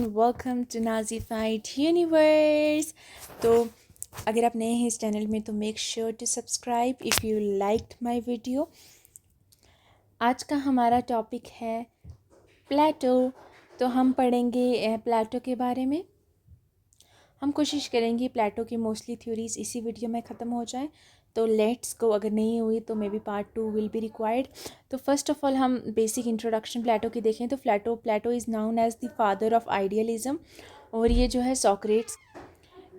Welcome to नाजीफाइड universe. तो अगर आप नए हैं इस चैनल में तो make sure to subscribe if you liked my video. आज का हमारा टॉपिक है प्लेटो। तो हम पढ़ेंगे प्लेटो के बारे में। हम कोशिश करेंगे प्लेटो की मोस्टली थ्योरीज इसी वीडियो में ख़त्म हो जाए। तो लेट्स गो, अगर नहीं हुई तो may be part 2 will be required. तो फर्स्ट ऑफ ऑल हम बेसिक इंट्रोडक्शन प्लेटो की देखें तो Plato is known as the father of idealism. और ये जो है सोक्रेट्स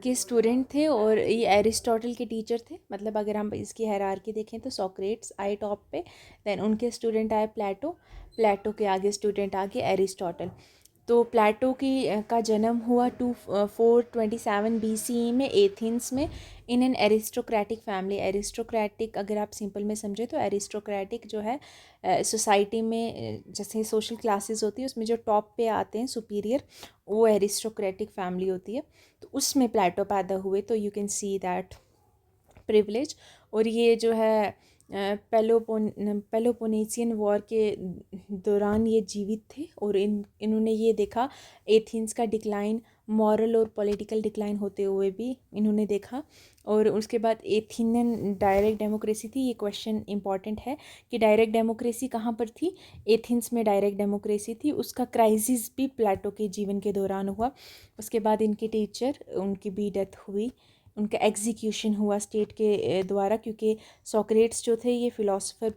के स्टूडेंट थे और ये एरिस्टोटल के टीचर थे। मतलब अगर हम इसकी हायरार्की देखें तो सोक्रेट्स आए टॉप पे, देन उनके स्टूडेंट आए प्लेटो के आगे स्टूडेंट आगे एरिस्टोटल। तो प्लेटो का जन्म हुआ 427 BCE में एथेंस में in an aristocratic family. Aristocratic अगर आप सिंपल में समझे तो एरिस्टोक्रेटिक जो है सोसाइटी में जैसे सोशल क्लासेस होती है उसमें जो टॉप पे आते हैं सुपीरियर, वो एरिस्टोक्रेटिक फैमिली होती है। तो उसमें प्लेटो पैदा हुए। तो you can see that privilege. और ये जो है पेलोपोनेसियन वॉर के दौरान ये जीवित थे और इन्होंने ये देखा एथेंस का डिक्लाइन, मॉरल और पॉलिटिकल डिक्लाइन होते हुए भी इन्होंने देखा। और उसके बाद एथेनियन डायरेक्ट डेमोक्रेसी थी। ये क्वेश्चन इंपॉर्टेंट है कि डायरेक्ट डेमोक्रेसी कहाँ पर थी। एथेंस में डायरेक्ट डेमोक्रेसी थी। उसका क्राइसिस भी प्लेटो के जीवन के दौरान हुआ। उसके बाद इनके टीचर, उनकी भी डेथ हुई, उनका एग्जीक्यूशन हुआ स्टेट के द्वारा। क्योंकि सोक्रेट्स जो थे ये फ़िलासफ़र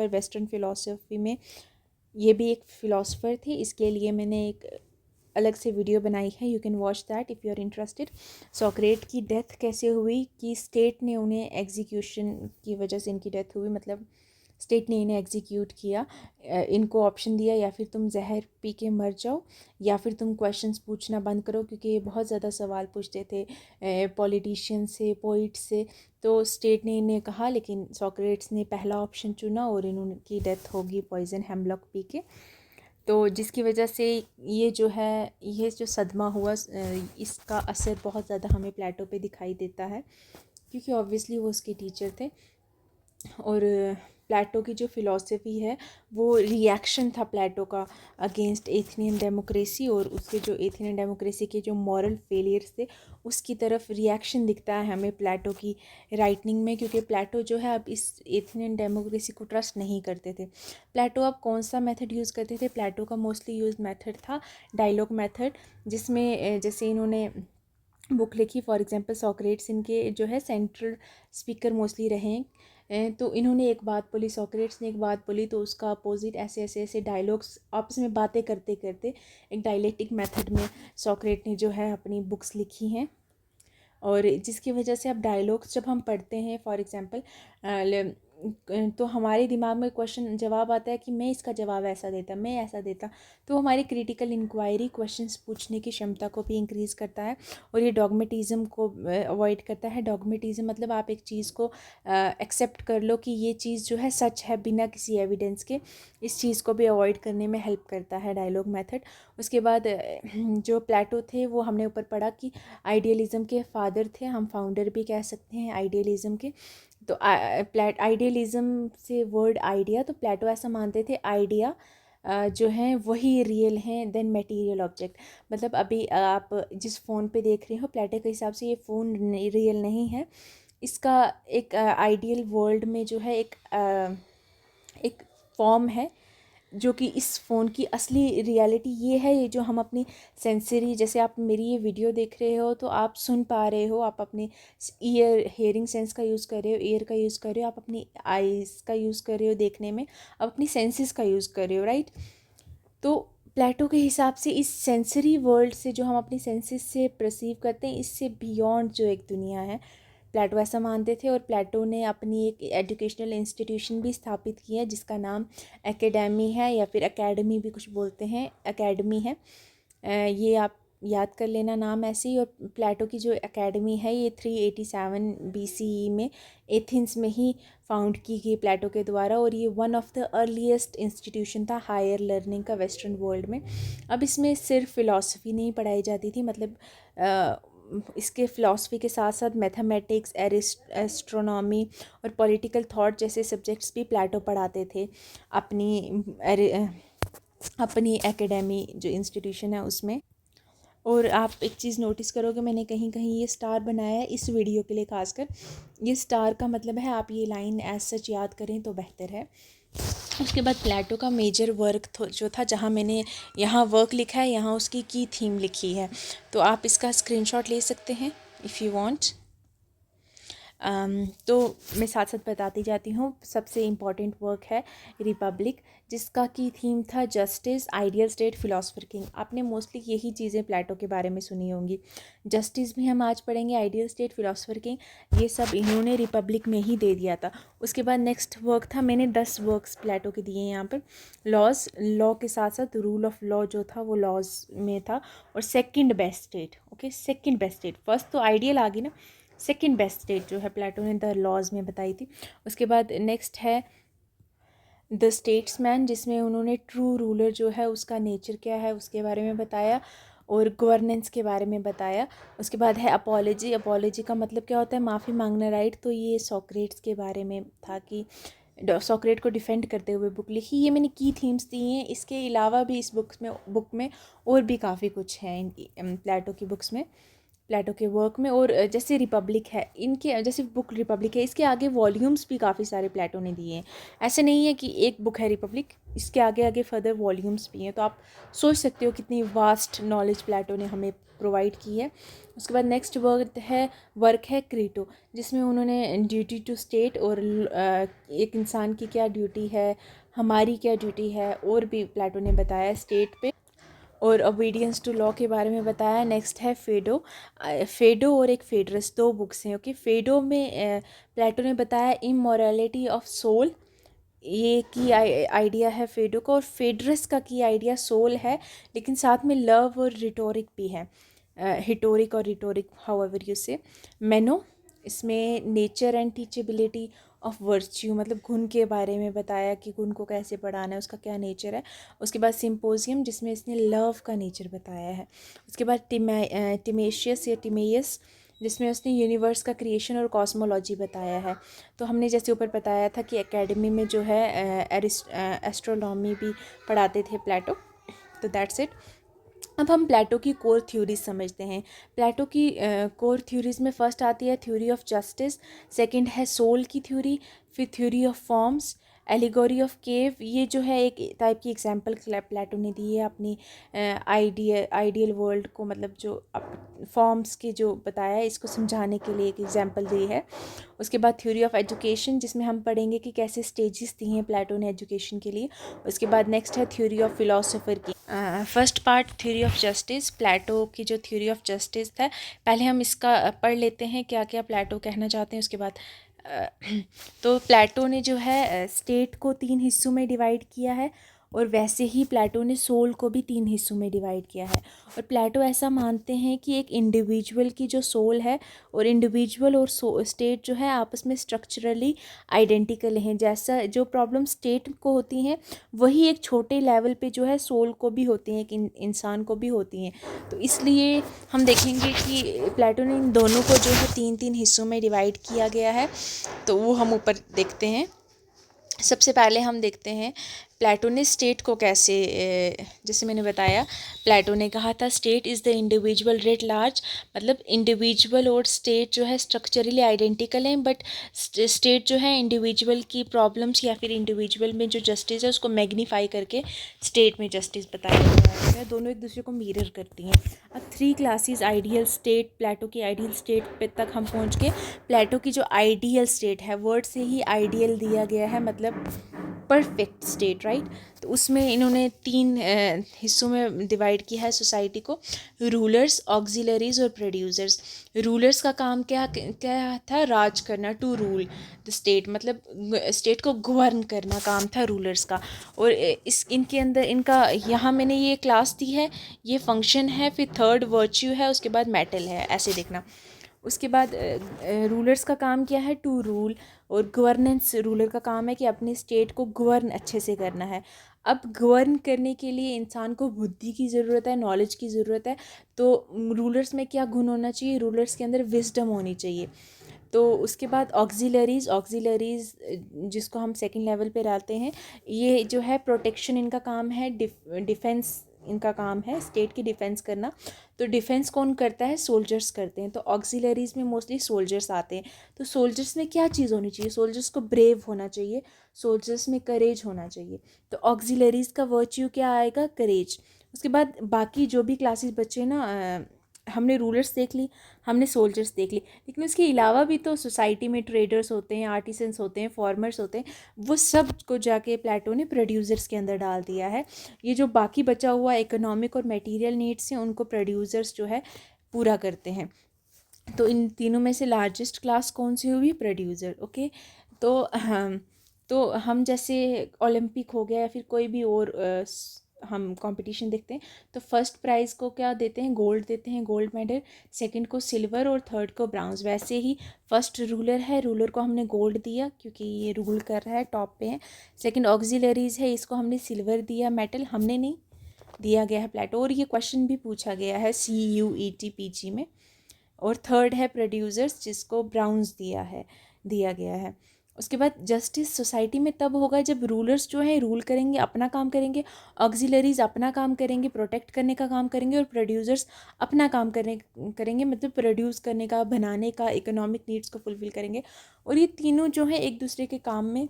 वेस्टर्न फ़िलासफ़ी में ये भी एक फ़िलासफ़र थे। इसके लिए मैंने एक अलग से वीडियो बनाई है, you can watch that if you are interested. Socrates की डेथ कैसे हुई कि स्टेट ने उन्हें एग्जीक्यूशन की वजह से इनकी डेथ हुई। मतलब स्टेट ने इन्हें एग्जीक्यूट किया। इनको ऑप्शन दिया या फिर तुम जहर पी के मर जाओ या फिर तुम क्वेश्चंस पूछना बंद करो, क्योंकि ये बहुत ज़्यादा सवाल पूछते थे पॉलिटिशियन से, पोइट से। तो स्टेट ने इन्हें कहा, लेकिन सोक्रेट्स ने पहला ऑप्शन चुना और इनकी डेथ होगी पॉइजन हेमलॉक पी के। तो जिसकी वजह से ये जो सदमा हुआ इसका असर बहुत ज़्यादा हमें प्लेटो पे दिखाई देता है, क्योंकि ऑब्वियसली वो उसके टीचर थे। और प्लेटो की जो फ़िलॉसफी है वो रिएक्शन था प्लेटो का अगेंस्ट एथेनियन डेमोक्रेसी, और उसके जो एथेनियन डेमोक्रेसी के जो मॉरल फेलियर्स थे उसकी तरफ रिएक्शन दिखता है हमें प्लेटो की राइटिंग में। क्योंकि प्लेटो जो है अब इस एथेनियन डेमोक्रेसी को ट्रस्ट नहीं करते थे। प्लेटो अब कौन सा मेथड यूज़ करते थे? प्लेटो का मोस्टली यूज मेथड था डायलॉग मेथड, जिसमें जैसे इन्होंने बुक लिखी, फॉर एग्जांपल सोक्रेट्स इनके जो है सेंट्रल स्पीकर मोस्टली रहे हैं। तो इन्होंने एक बात बोली, सोक्रेट्स ने एक बात बोली, तो उसका अपोजिट ऐसे ऐसे ऐसे डायलॉग्स आपस में बातें करते करते एक डायलेक्टिक मेथड में सोक्रेट ने जो है अपनी बुक्स लिखी हैं। और जिसकी वजह से अब डायलॉग्स जब हम पढ़ते हैं फॉर एग्जांपल तो हमारे दिमाग में क्वेश्चन जवाब आता है कि मैं इसका जवाब ऐसा देता, मैं ऐसा देता। तो हमारी क्रिटिकल इंक्वायरी, क्वेश्चंस पूछने की क्षमता को भी इंक्रीज़ करता है और ये डॉगमेटिज़म को अवॉइड करता है। डॉगमेटिज़म मतलब आप एक चीज़ को एक्सेप्ट कर लो कि ये चीज़ जो है सच है बिना किसी एविडेंस के। इस चीज़ को भी अवॉइड करने में हेल्प करता है डायलॉग मेथड। उसके बाद जो प्लेटो थे वो हमने ऊपर पढ़ा कि आइडियलिज़म के फादर थे, हम फाउंडर भी कह सकते हैं आइडियलिज़म के। तो आइडियलिज़म से वर्ड आइडिया, तो प्लेटो ऐसा मानते थे आइडिया जो हैं वही रियल हैं देन मटेरियल ऑब्जेक्ट। मतलब अभी आप जिस फ़ोन पे देख रहे हो, प्लेटो के हिसाब से ये फ़ोन रियल नहीं है। इसका एक आइडियल वर्ल्ड में जो है एक फॉर्म है जो कि इस फ़ोन की असली रियलिटी ये है। ये जो हम अपनी सेंसरी, जैसे आप मेरी ये वीडियो देख रहे हो तो आप सुन पा रहे हो, आप अपने ईयर हेयरिंग सेंस का यूज़ कर रहे हो, ईयर का यूज़ कर रहे हो, आप अपनी आइज़ का यूज़ कर रहे हो देखने में, आप अपनी सेंसेस का यूज़ कर रहे हो, राइट। तो प्लेटो के हिसाब से इस सेंसरी वर्ल्ड से, जो हम अपनी सेंसेस से परसीव करते हैं, इससे बियॉन्ड जो एक दुनिया है, प्लेटो ऐसा मानते थे। और प्लेटो ने अपनी एक एजुकेशनल इंस्टीट्यूशन भी स्थापित की है जिसका नाम एकेडमी है, या फिर एकेडमी भी कुछ बोलते हैं, एकेडमी है। ये आप याद कर लेना नाम ऐसे ही। और प्लेटो की जो एकेडमी है ये 387 BCE में एथेंस में ही फाउंड की गई प्लेटो के द्वारा, और ये one of the earliest institution था हायर लर्निंग का वेस्टर्न वर्ल्ड में। अब इसमें सिर्फ फ़िलासफ़ी नहीं पढ़ाई जाती थी, मतलब इसके फ़िलासफ़ी के साथ साथ मैथमेटिक्स, एस्ट्रोनॉमी और पॉलिटिकल थॉट जैसे सब्जेक्ट्स भी प्लेटो पढ़ाते थे अपनी अपनी एकेडमी जो इंस्टीट्यूशन है उसमें। और आप एक चीज़ नोटिस करोगे, मैंने कहीं कहीं ये स्टार बनाया है इस वीडियो के लिए खासकर। ये स्टार का मतलब है आप ये लाइन एज सच याद करें तो बेहतर है। उसके बाद प्लेटो का मेजर वर्क जो था, जहाँ मैंने यहाँ वर्क लिखा है यहाँ उसकी की थीम लिखी है, तो आप इसका स्क्रीनशॉट ले सकते हैं इफ़ यू वांट। तो मैं साथ साथ बताती जाती हूँ। सबसे इम्पॉर्टेंट वर्क है रिपब्लिक, जिसका की थीम था justice, ideal state, philosopher king. आपने मोस्टली यही चीज़ें प्लेटो के बारे में सुनी होंगी। जस्टिस भी हम आज पढ़ेंगे, आइडियल स्टेट, फिलोसफर किंग, ये सब इन्होंने रिपब्लिक में ही दे दिया था। उसके बाद नेक्स्ट वर्क था, मैंने 10 वर्क्स प्लेटो के दिए हैं यहाँ पर। लॉज, लॉ के साथ साथ रूल ऑफ लॉ जो था वो लॉज में था। और second best state, okay, second best state, first तो आइडियल आ गई ना, सेकेंड बेस्ट स्टेट जो है प्लेटो ने द लॉज में बताई थी। उसके बाद नेक्स्ट है द स्टेट्समैन, जिसमें उन्होंने ट्रू रूलर जो है उसका नेचर क्या है उसके बारे में बताया और गवर्नेंस के बारे में बताया। उसके बाद है अपॉलोजी, अपॉलोजी का मतलब क्या होता है, माफ़ी मांगना, राइट। तो ये सोक्रेट्स के बारे में था कि सोक्रेट को डिफेंड करते हुए बुक लिखी। ये मैंने की थीम्स दी हैं, इसके अलावा भी इस बुक में और भी काफ़ी कुछ है इनकी प्लेटो की बुक्स में, प्लेटो के वर्क में। और जैसे रिपब्लिक है, इनके जैसे बुक रिपब्लिक है, इसके आगे वॉल्यूम्स भी काफ़ी सारे प्लेटो ने दिए हैं। ऐसे नहीं है कि एक बुक है रिपब्लिक, इसके आगे आगे फर्दर वॉल्यूम्स भी हैं। तो आप सोच सकते हो कितनी वास्ट नॉलेज प्लेटो ने हमें प्रोवाइड की है। उसके बाद नेक्स्ट वर्क है क्रीटो, जिसमें उन्होंने ड्यूटी टू स्टेट और एक इंसान की क्या ड्यूटी है, हमारी क्या ड्यूटी है, और भी प्लेटो ने बताया स्टेट पे, और ओबीडियंस टू लॉ के बारे में बताया। नेक्स्ट है फेडो, फेडो और एक फेडरस, दो बुक्स हैं। ओके, फेडो में प्लेटो ने बताया इमोरलिटी ऑफ सोल, ये की आइडिया है फेडो का। और फेडरस का की आइडिया सोल है, लेकिन साथ में लव और रिटोरिक भी है, हिटोरिक और रिटोरिक हाउएवर यू से। मेनो, इसमें nature and teachability of virtue, मतलब गुण के बारे में बताया कि गुण को कैसे पढ़ाना है, उसका क्या नेचर है। उसके बाद सिम्पोजियम, जिसमें इसने लव का नेचर बताया है। उसके बाद टिमेशियस या टिमेयस, जिसमें उसने यूनिवर्स का क्रिएशन और कॉस्मोलॉजी बताया है। तो हमने जैसे ऊपर बताया था कि एकेडमी में जो है एस्ट्रोनॉमी भी पढ़ाते थे प्लेटो। तो दैट्स इट। अब हम प्लेटो की कोर थ्योरीज समझते हैं। प्लेटो की कोर थ्योरीज में फर्स्ट आती है थ्योरी ऑफ जस्टिस, सेकंड है सोल की थ्योरी, फिर theory of forms, allegory of cave. ये जो है एक टाइप की एग्जांपल प्लेटो ने दी है अपनी आइडियल वर्ल्ड को, मतलब जो फॉर्म्स के जो बताया है इसको समझाने के लिए एक एग्जांपल दी है। उसके बाद थ्योरी ऑफ एजुकेशन, जिसमें हम पढ़ेंगे कि कैसे स्टेजेस दी हैं प्लेटो ने एजुकेशन के लिए। उसके बाद नेक्स्ट है थ्योरी ऑफ फिलोसोफर की। First part theory of justice, Plato की जो थ्योरी ऑफ जस्टिस है, पहले हम इसका पढ़ लेते हैं क्या क्या प्लेटो कहना चाहते हैं। उसके बाद तो प्लेटो ने जो है स्टेट को 3 हिस्सों में डिवाइड किया है, और वैसे ही प्लेटो ने सोल को भी 3 हिस्सों में डिवाइड किया है। और प्लेटो ऐसा मानते हैं कि एक इंडिविजुअल की जो सोल है और इंडिविजुअल और स्टेट जो है आपस में स्ट्रक्चरली आइडेंटिकल हैं। जैसा जो प्रॉब्लम स्टेट को होती हैं वही एक छोटे लेवल पे जो है सोल को भी होती हैं, एक इंसान को भी होती हैं। तो इसलिए हम देखेंगे कि प्लेटो ने इन दोनों को जो है 3-3 हिस्सों में डिवाइड किया गया है। तो वो हम ऊपर देखते हैं। सबसे पहले हम देखते हैं प्लेटो ने स्टेट को कैसे, जैसे मैंने बताया प्लेटो ने कहा था state is the individual rate large, मतलब इंडिविजुअल और स्टेट जो है स्ट्रक्चरली आइडेंटिकल हैं, बट स्टेट जो है इंडिविजुअल की प्रॉब्लम्स या फिर इंडिविजुअल में जो जस्टिस है उसको मैग्नीफाई करके स्टेट में जस्टिस बताया गया है। दोनों एक दूसरे को मिरर करती हैं। अब 3 क्लासेस आइडियल स्टेट, प्लेटो की आइडियल स्टेट पे तक हम पहुंच के। प्लेटो की जो आइडियल स्टेट है, वर्ड से ही आइडियल दिया गया है, मतलब परफेक्ट स्टेट, राइट। तो उसमें इन्होंने 3 हिस्सों में डिवाइड किया है सोसाइटी को, रूलर्स, ऑक्सिलरीज और प्रोड्यूसर्स। रूलर्स का काम क्या क्या था, राज करना, टू रूल द स्टेट, मतलब स्टेट को गवर्न करना काम था रूलर्स का। और इनके अंदर इनका यहाँ मैंने ये क्लास दी है, ये फंक्शन है, फिर थर्ड वर्च्यू है, उसके बाद मेटल है, ऐसे देखना। उसके बाद रूलर्स का काम क्या है, टू रूल। और गवर्नेंस, रूलर का काम है कि अपने स्टेट को गवर्न अच्छे से करना है। अब गवर्न करने के लिए इंसान को बुद्धि की ज़रूरत है, नॉलेज की ज़रूरत है। तो रूलर्स में क्या गुण होना चाहिए, रूलर्स के अंदर विजडम होनी चाहिए। तो उसके बाद ऑक्सिलरीज़, जिसको हम सेकंड लेवल पे डालते हैं, ये जो है प्रोटेक्शन इनका काम है, डिफेंस इनका काम है, स्टेट की डिफेंस करना। तो डिफेंस कौन करता है? सोल्जर्स करते हैं। तो ऑक्सिलरीज़ में मोस्टली सोल्जर्स आते हैं। तो सोल्जर्स में क्या चीज़ होनी चाहिए? सोल्जर्स को ब्रेव होना चाहिए, सोल्जर्स में करेज होना चाहिए। तो ऑक्सिलरीज़ का वर्च्यू क्या आएगा? करेज। उसके बाद बाकी जो भी क्लासेस बचे ना, हमने रूलर्स देख ली, हमने सोल्जर्स देख ली, लेकिन उसके अलावा भी तो सोसाइटी में ट्रेडर्स होते हैं, आर्टिसंस होते हैं, फार्मर्स होते हैं, वो सब को जाके प्लेटो ने प्रोड्यूसर्स के अंदर डाल दिया है। ये जो बाकी बचा हुआ इकोनॉमिक और मटेरियल नीड्स हैं, उनको प्रोड्यूसर्स जो है पूरा करते हैं। तो इन तीनों में से लार्जेस्ट क्लास कौन सी हुई? प्रोड्यूसर। ओके, तो हम जैसे ओलंपिक हो गया या फिर कोई भी और हम कंपटीशन देखते हैं, तो फर्स्ट प्राइज़ को क्या देते हैं? गोल्ड देते हैं, गोल्ड मेडल। सेकंड को सिल्वर और थर्ड को ब्राउन्ज। वैसे ही फर्स्ट रूलर है, रूलर को हमने गोल्ड दिया क्योंकि ये रूल कर रहा है, टॉप पे है। सेकंड ऑक्सिलरीज है, इसको हमने सिल्वर दिया, मेडल हमने नहीं दिया गया है प्लेटो, और ये क्वेश्चन भी पूछा गया है CUET PG में। और थर्ड है प्रोड्यूसर्स, जिसको ब्राउन्स दिया गया है। उसके बाद जस्टिस सोसाइटी में तब होगा जब रूलर्स जो है रूल करेंगे, अपना काम करेंगे, ऑक्सिलरीज अपना काम करेंगे, प्रोटेक्ट करने का काम करेंगे, और प्रोड्यूसर्स अपना काम करेंगे, मतलब प्रोड्यूस करने का, बनाने का, इकोनॉमिक नीड्स को फुलफिल करेंगे। और ये तीनों जो है एक दूसरे के काम में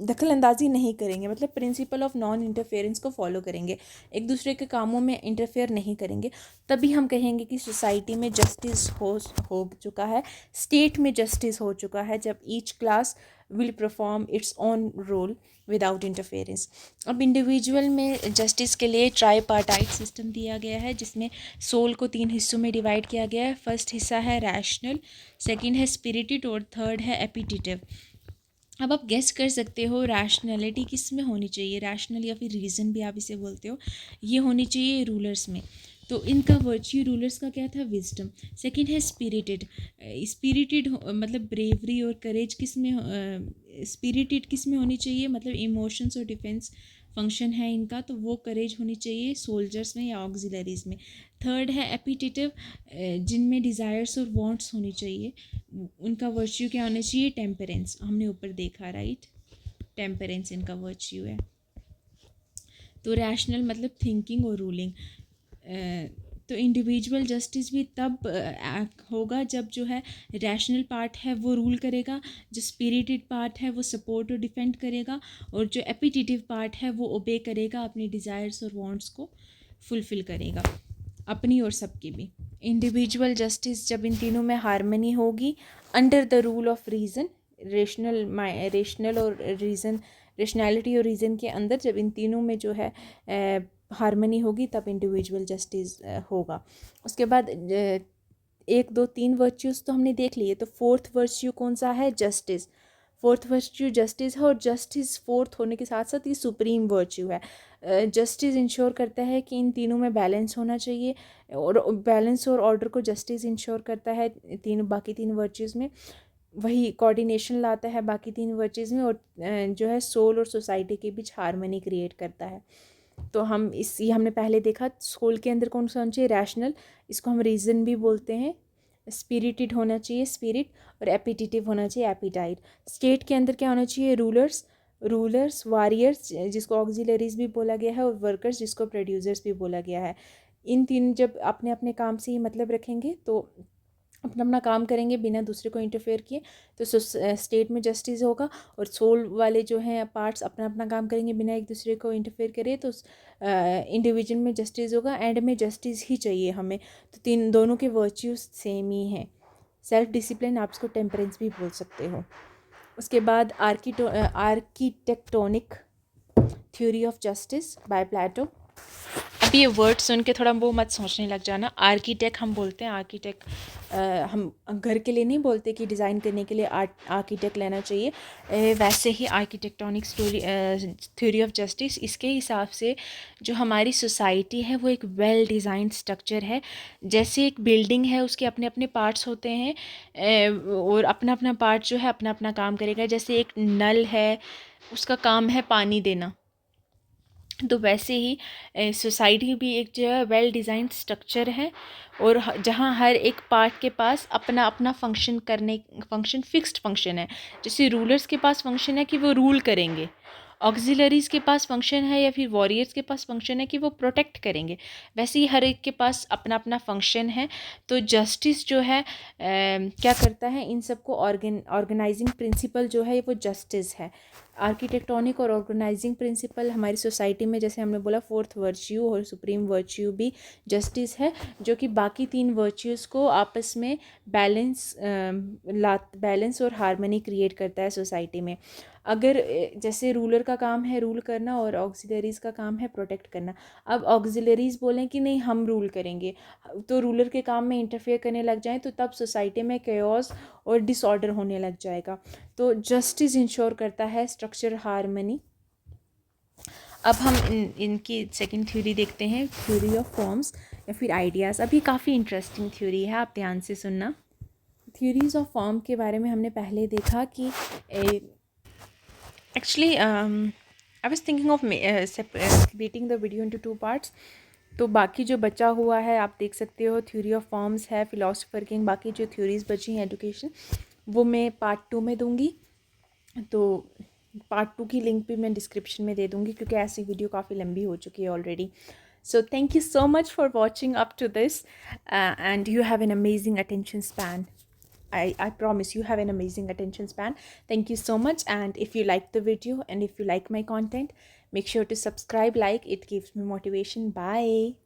दखल अंदाजी नहीं करेंगे, मतलब प्रिंसिपल ऑफ नॉन इंटरफेरेंस को फॉलो करेंगे, एक दूसरे के कामों में इंटरफेयर नहीं करेंगे। तभी हम कहेंगे कि सोसाइटी में जस्टिस हो चुका है, स्टेट में जस्टिस हो चुका है, जब each class will perform its own role without interference. अब इंडिविजुअल में जस्टिस के लिए ट्राईपार्टाइट सिस्टम दिया गया है, जिसमें सोल को 3 हिस्सों में डिवाइड किया गया है। फर्स्ट हिस्सा है रैशनल, सेकंड है स्पिरिटेड और थर्ड है एपिटिटिव। अब आप गेस कर सकते हो रैशनैलिटी किस में होनी चाहिए, रैशनल या फिर रीज़न भी आप इसे बोलते हो, ये होनी चाहिए रूलर्स में। तो इनका वर्च्यू रूलर्स का क्या था? विजडम। सेकंड है स्पिरिटेड, मतलब ब्रेवरी और करेज किस में, स्पिरिटेड किस में होनी चाहिए, मतलब इमोशंस और डिफेंस फंक्शन है इनका, तो वो करेज होनी चाहिए सोल्जर्स में या ऑक्सिलरीज में। थर्ड है एपिटिटिव, जिनमें डिज़ायर्स और वांट्स होनी चाहिए, उनका वर्च्यू क्या होना चाहिए? टेम्परेंस। हमने ऊपर देखा, राइट, टेम्परेंस इनका वर्च्यू है। तो रैशनल मतलब थिंकिंग और रूलिंग। तो इंडिविजुअल जस्टिस भी तब होगा जब जो है रैशनल पार्ट है वो रूल करेगा, जो स्पिरिटेड पार्ट है वो सपोर्ट और डिफेंड करेगा, और जो एपिटिटिव पार्ट है वो ओबे करेगा, अपनी डिज़ायर्स और वांट्स को फुलफ़िल करेगा, अपनी और सबकी भी। इंडिविजुअल जस्टिस जब इन तीनों में हारमनी होगी, under the rule of reason, rational और रीज़न, रेशनैलिटी और रीज़न के अंदर जब इन तीनों में जो है हारमनी होगी, तब इंडिविजुअल जस्टिस होगा। उसके बाद 1 2 3 वर्च्यूज़ तो हमने देख लिए, तो फोर्थ वर्च्यू कौन सा है? जस्टिस। फोर्थ वर्च्यू जस्टिस है, और जस्टिस फोर्थ होने के साथ साथ ये सुप्रीम वर्च्यू है। जस्टिस इंश्योर करता है कि इन तीनों में बैलेंस होना चाहिए, और बैलेंस और ऑर्डर को जस्टिस इंश्योर करता है बाकी 3 वर्च्यूज़ में। वही कोऑर्डिनेशन लाता है बाकी 3 वर्च्यूज़ में, और जो है सोल और सोसाइटी के बीच हारमनी क्रिएट करता है। तो ये हमने पहले देखा, सोल के अंदर कौन सा होना चाहिए? रैशनल, इसको हम रीज़न भी बोलते हैं। स्पिरिटेड होना चाहिए, स्पिरिट, और एपिटिटिव होना चाहिए, एपिटाइट। स्टेट के अंदर क्या होना चाहिए? रूलर्स, वारियर्स, जिसको ऑक्सिलरीज भी बोला गया है, और वर्कर्स, जिसको प्रोड्यूसर्स भी बोला गया है। इन तीन जब अपने अपने काम से ही मतलब रखेंगे, तो अपना अपना काम करेंगे बिना दूसरे को इंटरफेयर किए, तो स्टेट में जस्टिस होगा। और सोल वाले जो हैं पार्ट्स अपना अपना काम करेंगे बिना एक दूसरे को इंटरफेयर करे, तो इंडिविजुअल में जस्टिस होगा। एंड में जस्टिस ही चाहिए हमें, तो दोनों के वर्च्यूज सेम ही हैं। सेल्फ डिसिप्लिन, आप इसको टेम्परेंस भी बोल सकते हो। उसके बाद आर्किटेक्टोनिक थ्योरी ऑफ जस्टिस बाय प्लेटो। अब ये वर्ड सुन के थोड़ा वो मत सोचने लग जाना। आर्किटेक्ट हम बोलते हैं, आर्किटेक्ट हम घर के लिए नहीं बोलते कि डिज़ाइन करने के लिए आर्किटेक्ट लेना चाहिए। वैसे ही आर्किटेक्टोनिक थ्योरी ऑफ जस्टिस, इसके हिसाब से जो हमारी सोसाइटी है वो एक वेल डिज़ाइन स्ट्रक्चर है। जैसे एक बिल्डिंग है, उसके अपने अपने पार्ट्स होते हैं, और अपना अपना पार्ट जो है अपना अपना काम करेगा। जैसे एक नल है, उसका काम है पानी देना, तो वैसे ही सोसाइटी भी एक जो है वेल डिज़ाइंड स्ट्रक्चर है, और जहाँ हर एक पार्ट के पास अपना अपना फंक्शन फिक्स्ड फंक्शन है। जैसे रूलर्स के पास फंक्शन है कि वो रूल करेंगे, ऑक्सिलरीज के पास फंक्शन है या फिर वॉरियर्स के पास फंक्शन है कि वो प्रोटेक्ट करेंगे, वैसे ही हर एक के पास अपना अपना फंक्शन है। तो जस्टिस जो है क्या करता है, इन सबको ऑर्गेनाइजिंग प्रिंसिपल जो है वो जस्टिस है। आर्किटेक्टोनिक और ऑर्गेनाइजिंग प्रिंसिपल हमारी सोसाइटी में, जैसे हमने बोला, फोर्थ वर्च्यू और सुप्रीम वर्च्यू भी जस्टिस है, जो कि बाकी तीन वर्च्यूज़ को आपस में बैलेंस और हार्मनी क्रिएट करता है सोसाइटी में। अगर जैसे रूलर का काम है रूल करना और ऑक्सिलरीज का काम है प्रोटेक्ट करना, अब ऑक्सिलरीज बोलें कि नहीं हम रूल करेंगे, तो रूलर के काम में इंटरफेयर करने लग जाएं, तो तब सोसाइटी में केओस और डिसऑर्डर होने लग जाएगा। तो जस्टिस इंश्योर करता है स्ट्रक्चर हार्मनी। अब हम इनकी सेकंड थ्योरी देखते हैं, थ्योरी ऑफ फॉर्म्स या फिर आइडियाज़। अभी काफ़ी इंटरेस्टिंग थ्योरी है, आप ध्यान से सुनना। थ्योरीज ऑफ फॉर्म के बारे में हमने पहले देखा कि actually I was thinking of separating the video into two parts. तो बाकी जो बचा हुआ है आप देख सकते हो, थ्योरी ऑफ फॉर्म्स है, फिलोसोफर किंग, बाकी जो थ्योरीज बची हैं एजुकेशन, वो मैं पार्ट 2 में दूंगी। तो पार्ट 2 की लिंक भी मैं डिस्क्रिप्शन में दे दूंगी, क्योंकि ऐसी वीडियो काफ़ी लंबी हो चुकी है already. So thank you so much for watching up to this, and you have an amazing attention span. I promise you have an amazing attention span. Thank you so much, and if you like the video and if you like my content, make sure to subscribe, like, it gives me motivation. Bye.